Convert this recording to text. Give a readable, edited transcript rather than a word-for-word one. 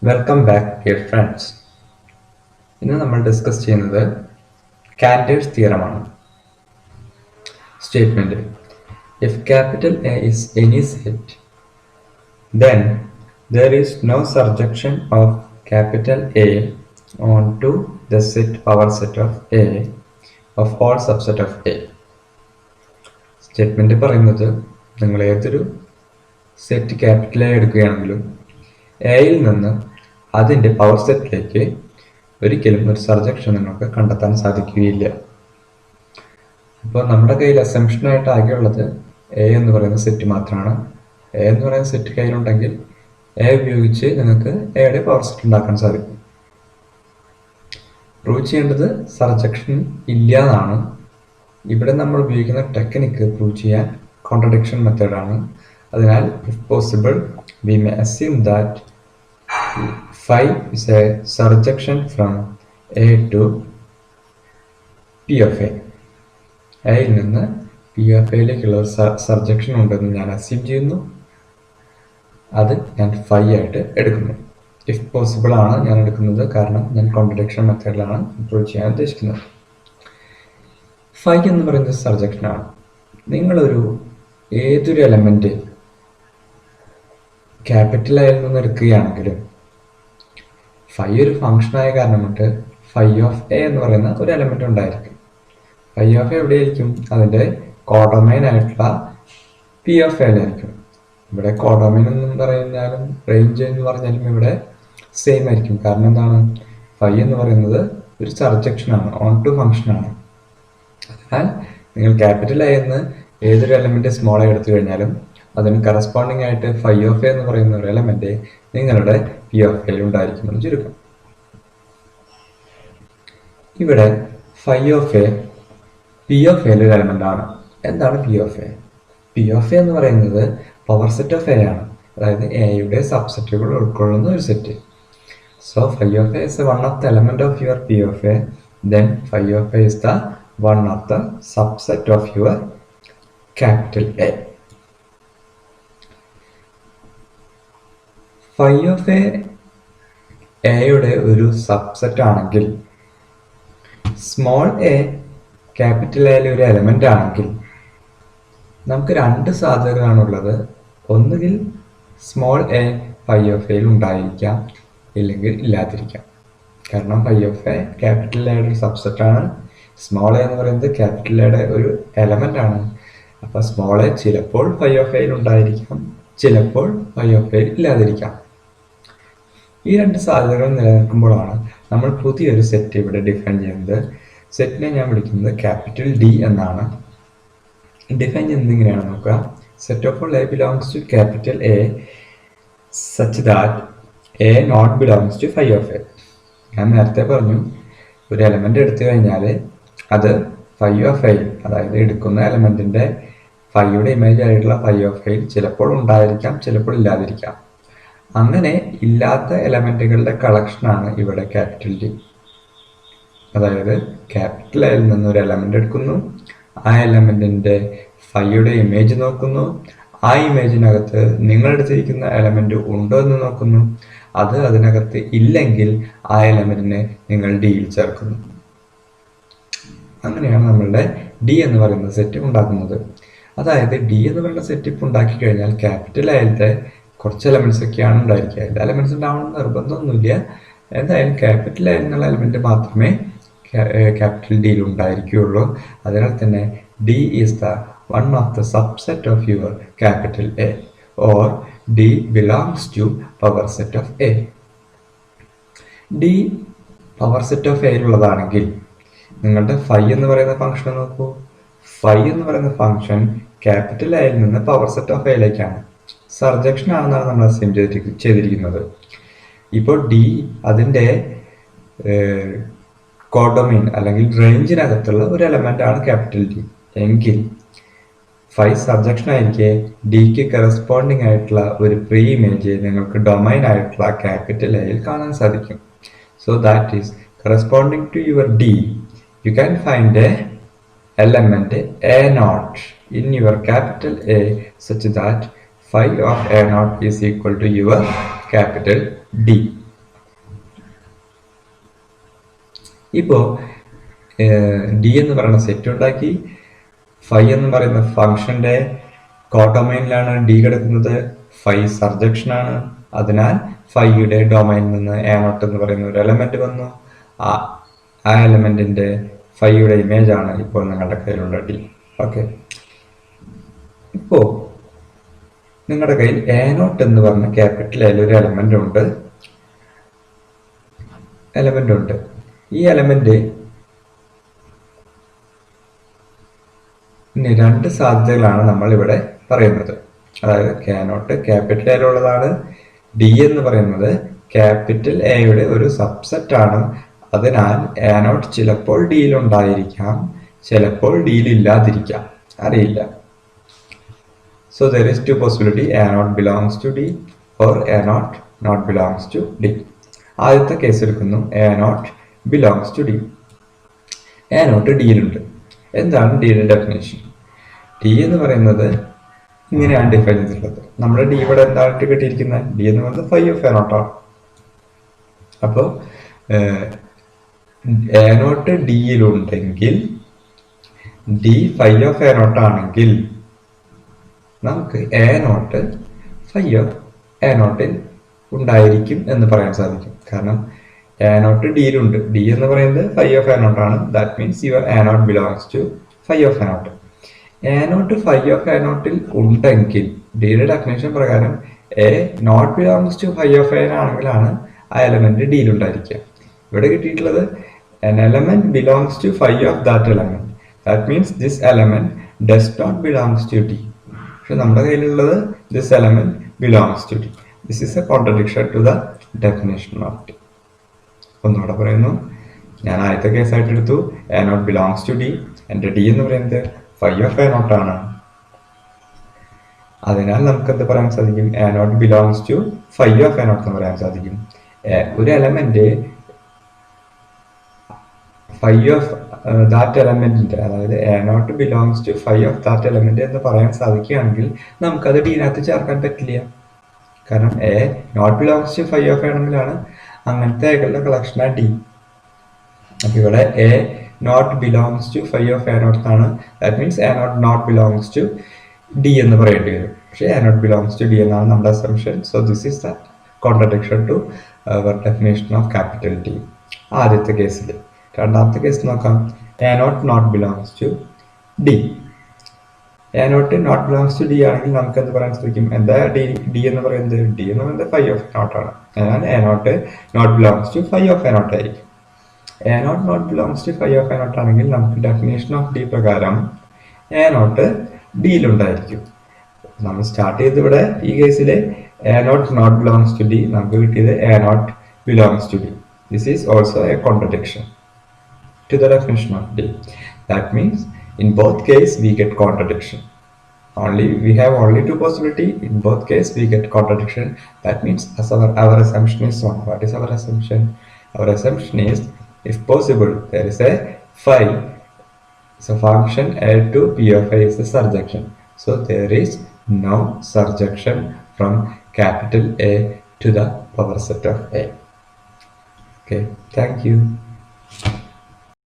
Welcome back dear friends. ഇന്ന് നമ്മൾ discuss ചെയ്യുന്നത് കാൻറ്റേഴ്സ് തിയറമാണ്. Statement: if capital A is any set, then there is no surjection of capital A onto the set power set of A of all subset of A. Statement പറയുന്നത്, നിങ്ങൾ ഏതൊരു set capital A എടുക്കുകയാണെങ്കിലും എയിൽ നിന്ന് അതിൻ്റെ power സെറ്റിലേക്ക് ഒരിക്കലും ഒരു surjection നിങ്ങൾക്ക് കണ്ടെത്താൻ സാധിക്കുകയില്ല. അപ്പോൾ നമ്മുടെ കയ്യിൽ അസംഷനായിട്ട് ആകെയുള്ളത് എ എന്ന് പറയുന്ന സെറ്റ് മാത്രമാണ്. എ എന്ന് പറയുന്ന സെറ്റ് കയ്യിലുണ്ടെങ്കിൽ എ ഉപയോഗിച്ച് നിങ്ങൾക്ക് എയുടെ പവർ സെറ്റ് ഉണ്ടാക്കാൻ സാധിക്കും. പ്രൂവ് ചെയ്യേണ്ടത് സർജക്ഷൻ ഇല്ല എന്നാണ്. ഇവിടെ നമ്മൾ ഉപയോഗിക്കുന്ന ടെക്നിക്ക് പ്രൂവ് ചെയ്യാൻ കോൺട്രഡിക്ഷൻ മെത്തേഡാണ്. അതിനാൽ if possible we may assume that phi is a surjection from A to P of A. എയിൽ നിന്ന് P of Aയിലേക്കുള്ള സർജക്ഷൻ ഉണ്ടെന്ന് ഞാൻ അസ്യൂം ചെയ്യുന്നു. അത് ഞാൻ phi ആയിട്ട് എടുക്കുന്നു. ഇഫ് പോസിബിൾ ആണ് ഞാൻ എടുക്കുന്നത്, കാരണം ഞാൻ കോൺട്രഡിക്ഷൻ മെത്തേഡിലാണ് പ്രൂവ് ചെയ്യാൻ ഉദ്ദേശിക്കുന്നത്. phi എന്ന് പറയുന്നത് സർജക്ഷനാണ്. നിങ്ങളൊരു ഏതൊരു എലമെന്റ് ക്യാപിറ്റൽ ആയിൽ നിന്ന് എടുക്കുകയാണെങ്കിലും ഫൈ ഒരു ഫംഗ്ഷനായ കാരണം കൊണ്ട് ഫൈ ഓഫ് എ എന്ന് പറയുന്ന ഒരു എലമെന്റ് ഉണ്ടായിരിക്കും. ഫൈ ഓഫ് എ എവിടെയായിരിക്കും? അതിൻ്റെ കോഡൊമൈൻ ആയിട്ടുള്ള പി ഓഫ് എയിലായിരിക്കും. ഇവിടെ കോഡൊമൈൻ എന്ന് പറഞ്ഞാലും റേഞ്ച് എന്ന് പറഞ്ഞാലും ഇവിടെ സെയിം ആയിരിക്കും. കാരണം എന്താണ്? ഫൈ എന്ന് പറയുന്നത് ഒരു സർജക്ഷനാണ്, ഓൺ ടു ഫംഗ്ഷനാണ്. അതിനാൽ നിങ്ങൾ ക്യാപിറ്റൽ എ എന്ന് ഏതൊരു എലമെന്റ് സ്മോൾ എ എടുത്തു കഴിഞ്ഞാലും അതിന് കറസ്പോണ്ടിങ് ആയിട്ട് ഫൈ ഓഫ് എ എന്ന് പറയുന്ന ഒരു എലമെന്റ് നിങ്ങളുടെ പി ഓഫ് എയിൽ ഉണ്ടായിരിക്കുമെന്ന് ചുരുക്കം. ഇവിടെ phi of A P of എയിലെ ഒരു എലമെന്റ് ആണ്. എന്താണ് P of A? P of A എന്ന് പറയുന്നത് പവർ സെറ്റ് ഓഫ് എ ആണ്. അതായത് എയുടെ സബ്സെറ്റുകൾ ഉൾക്കൊള്ളുന്ന ഒരു set. So phi of A is one of the element of your P of A, then phi of A is the one of the subset of your capital A. Phi of A എയുടെ ഒരു subset ആണെങ്കിൽ, small A capital എയിലെ ഒരു element ആണെങ്കിൽ, നമുക്ക് രണ്ട് സാധ്യതകളാണുള്ളത്. ഒന്നുകിൽ small A phi of എയിൽ ഉണ്ടായിരിക്കാം, ഇല്ലെങ്കിൽ ഇല്ലാതിരിക്കാം. കാരണം ഫൈ ഓഫ് എ ക്യാപിറ്റൽ എയുടെ ഒരു സബ്സെറ്റ് ആണ്. സ്മോൾ എ എന്ന് പറയുന്നത് ക്യാപിറ്റൽ എയുടെ ഒരു എലമെന്റ് ആണ്. അപ്പോൾ സ്മോൾ എ ചിലപ്പോൾ ഫൈ ഓഫ് എയിൽ ഉണ്ടായിരിക്കാം, ചിലപ്പോൾ ഫൈ ഓഫ് എയിൽ ഇല്ലാതിരിക്കാം. ഈ രണ്ട് സാധ്യതകൾ നിലനിൽക്കുമ്പോഴാണ് നമ്മൾ പുതിയൊരു സെറ്റ് ഇവിടെ ഡിഫൈൻ ചെയ്യുന്നത്. സെറ്റിനെ ഞാൻ വിളിക്കുന്നത് ക്യാപിറ്റൽ ഡി എന്നാണ്. ഡിഫൈൻ ചെയ്യുന്നത് ഇങ്ങനെയാണ് നോക്കുക: set of all A belongs to capital A such that A not belongs to phi of A. ഞാൻ നേരത്തെ പറഞ്ഞു, ഒരു എലമെന്റ് എടുത്തു കഴിഞ്ഞാൽ അത് ഫൈ ഓഫ് എ, അതായത് എടുക്കുന്ന എലമെന്റിന്റെ ഫൈയുടെ ഇമേജ് ആയിട്ടുള്ള ഫൈ ഓഫ് എ ചിലപ്പോൾ ഉണ്ടായിരിക്കാം, ചിലപ്പോൾ ഇല്ലാതിരിക്കാം. അങ്ങനെ ഇല്ലാത്ത എലമെന്റുകളുടെ കളക്ഷനാണ് ഇവിടെ ക്യാപിറ്റൽ ഡി. അതായത് ക്യാപിറ്റൽ എയിൽ നിന്ന് ഒരു എലമെന്റ് എടുക്കുന്നു, ആ എലമെന്റിന്റെ ഫൈയുടെ ഇമേജ് നോക്കുന്നു, ആ ഇമേജിനകത്ത് നിങ്ങൾ എടുത്തിരിക്കുന്ന എലമെന്റ് ഉണ്ടോ എന്ന് നോക്കുന്നു. അത് അതിനകത്ത് ഇല്ലെങ്കിൽ ആ എലമെന്റിനെ നിങ്ങൾ ഡിയിൽ ചേർക്കുന്നു. അങ്ങനെയാണ് നമ്മളുടെ ഡി എന്ന് പറയുന്ന സെറ്റ് ഉണ്ടാക്കുന്നത്. അതായത് ഡി എന്ന് പറയുന്ന സെറ്റ് ഇപ്പം ഉണ്ടാക്കി കഴിഞ്ഞാൽ ക്യാപിറ്റൽ എയിലത്തെ കുറച്ച് എലമെന്റ്സ് ഒക്കെയാണ് ഉണ്ടായിരിക്കുക. എല്ലാ എലമെന്റ്സ് ഉണ്ടാവണമെന്ന് നിർബന്ധമൊന്നുമില്ല. എന്തായാലും ക്യാപിറ്റൽ എ എന്നുള്ള എലമെന്റ് മാത്രമേ ക്യാപിറ്റൽ ഡിയിൽ ഉണ്ടായിരിക്കുകയുള്ളൂ. അതിനാൽ തന്നെ D is the one of the subset of your capital A, or D belongs to power set of A. D power set of എയിലുള്ളതാണെങ്കിൽ നിങ്ങളുടെ ഫൈ എന്ന് പറയുന്ന ഫംഗ്ഷൻ നോക്കൂ. ഫൈ എന്ന് പറയുന്ന ഫംഗ്ഷൻ ക്യാപിറ്റൽ എയിൽ നിന്ന് പവർ സെറ്റ് ഓഫ് എയിലേക്കാണ്. സർജക്ഷൻ ആണെന്നാണ് നമ്മൾ അസ്യൂം ചെയ്തിരിക്കുന്നത്. ഇപ്പോൾ ഡി അതിൻ്റെ കോഡൊമൈൻ അല്ലെങ്കിൽ റേഞ്ചിനകത്തുള്ള ഒരു എലമെന്റ് ആണ് ക്യാപിറ്റൽ ഡി എങ്കിൽ ഫൈ സർജക്ഷൻ ആയിരിക്കെ ഡിക്ക് കറസ്പോണ്ടിങ് ആയിട്ടുള്ള ഒരു പ്രീ ഇമേജ് നിങ്ങൾക്ക് ഡൊമൈൻ ആയിട്ടുള്ള ക്യാപിറ്റൽ എയിൽ കാണാൻ സാധിക്കും. So that is corresponding to your D you can find a element a0 in your capital A such that phi of a0 is equal to your capital D. ഇപ്പോൾ D എന്ന് പറയുന്ന set ഉണ്ടാക്കി, phi എന്ന് പറയുന്ന ഫംഗ്ഷന്റെ കോഡൊമൈനിലാണ് D കിടക്കുന്നത്. Phi surjection ആണ്. അതിനാൽ ഫൈയുടെ ഡൊമൈനിൽ നിന്ന് എ നോട്ട് എന്ന് പറയുന്ന ഒരു എലമെന്റ് വന്നു. ആ എലമെന്റിന്റെ ഫൈയുടെ ഇമേജ് ആണ് ഇപ്പോൾ നിങ്ങളുടെ കയ്യിലുള്ള ഡി. ഓക്കെ, ഇപ്പോ നിങ്ങളുടെ കയ്യിൽ എ നോട്ട് എന്ന് പറഞ്ഞ ക്യാപിറ്റൽ എൽ ഒരു എലമെന്റ് ഉണ്ട്. ഈ എലമെന്റ് രണ്ട് സാധ്യതകളാണ് നമ്മൾ ഇവിടെ പറയുന്നത്. അതായത് കെ നോട്ട് ക്യാപിറ്റൽ എൽ ഉള്ളതാണ്. ഡി എന്ന് പറയുന്നത് ക്യാപിറ്റൽ എയുടെ ഒരു സബ്സെറ്റ് ആണ്. അതിനാൽ എ നോട്ട് ചിലപ്പോൾ ഡിയിൽ ഉണ്ടായിരിക്കാം, ചിലപ്പോൾ ഡിയിൽ ഇല്ലാതിരിക്കാം, അറിയില്ല. So there is two possibility, A naught belongs to D or A naught not belongs to D. ആദ്യത്തെ കേസ് എടുക്കുന്നു, A naught belongs to D. A naught ഡിയിലുണ്ട്. എന്താണ് ഡിയുടെ ഡെഫിനേഷൻ? ഡി എന്ന് പറയുന്നത് ഇങ്ങനെയാണ് ഡിഫൈൻ ചെയ്തിട്ടുള്ളത്. നമ്മുടെ ഡി ഇവിടെ എന്തായിട്ട് കിട്ടിയിരിക്കുന്നത്? ഡി എന്ന് പറയുന്നത് ഫൈ ഓഫ് എ നോട്ട് ആണ്. അപ്പോൾ എ നോട്ട് ഡിയിലുണ്ടെങ്കിൽ, D phi of A naught ആണെങ്കിൽ നമുക്ക് A naught phi of A നോട്ടിൽ ഉണ്ടായിരിക്കും എന്ന് പറയാൻ സാധിക്കും. കാരണം എ നോട്ട് ഡിയിലുണ്ട്. ഡി എന്ന് പറയുന്നത് ഫൈ ഓഫ് എ നോട്ട് ആണ്. That means your A not belongs to phi of A naught. A naught phi of A നോട്ടിൽ ഉണ്ടെങ്കിൽ, ഡിയുടെ ഡെഫിനേഷൻ പ്രകാരം A not belongs to phi of A ആണെങ്കിലാണ് ആ element ഡിയിലുണ്ടായിരിക്കുക. ഇവിടെ കിട്ടിയിട്ടുള്ളത് an element belongs to phi of that element. That means this element does not belongs to D. പക്ഷെ നമ്മുടെ കയ്യിലുള്ളത് this element belongs to D. This is a contradiction to the definition of D. ഒന്നുകൂടെ പറയുന്നു, ഞാൻ ആദ്യത്തെ കേസായിട്ട് എടുത്തു A naught belongs to D. എൻ്റെ D എന്ന് പറയുന്നത് phi of A naught ആണ്. അതിനാൽ നമുക്ക് എന്ത് പറയാൻ സാധിക്കും? A naught belongs to phi of A naught എന്ന് പറയാൻ സാധിക്കും. ഒരു എലമെന്റ് ഫൈ ഓഫ് ദാറ്റ് എലമെന്റിന്റെ, അതായത് A not belongs to phi of that element എന്ന് പറയാൻ സാധിക്കുകയാണെങ്കിൽ നമുക്കത് ഡിനകത്ത് ചേർക്കാൻ പറ്റില്ല. കാരണം A not belongs to phi of ആണെങ്കിലാണ് അങ്ങനത്തെ ഏകളുടെ കളക്ഷനാണ് ഡി. അപ്പൊ ഇവിടെ A not belongs to phi of A naught ആണ്. That means A naught not belongs to D എന്ന് പറയേണ്ടി വരും. പക്ഷേ A not belongs to D എന്നാണ് നമ്മുടെ assumption. So this is the contradiction to our definition of capital D. ആദ്യത്തെ കേസിൽ. രണ്ടാമത്തെ കേസ് നോക്കാം. A naught not belongs to D. A naught not belongs to D ആണെങ്കിൽ നമുക്ക് എന്ത് പറയാൻ സാധിക്കും? എന്താ ഡി എന്ന് പറയുന്നത്? ഡി എന്ന് പറയുന്നത് ഫൈ ഓഫ് എ നോട്ട് ആണ്. അതിനാൽ A naught not belongs to phi of A naught ആയിരിക്കും. A naught not belongs to phi of A naught ആണെങ്കിൽ നമുക്ക് ഡെഫിനേഷൻ ഓഫ് ഡി പ്രകാരം എ നോട്ട് ഡിയിലുണ്ടായിരിക്കും. നമ്മൾ സ്റ്റാർട്ട് ചെയ്ത് ഇവിടെ ഈ കേസിൽ A naught not belongs to D, നമുക്ക് കിട്ടിയത് A not belongs to D. This is also a contradiction to the definition of D. That means in both case we get contradiction. We have only two possibility. In both case we get contradiction. That means as our assumption is wrong. What is our assumption? Our assumption is, if possible, there is a phi. So function A to P of A is a surjection. So there is no surjection from capital A to the power set of A. Okay, thank you.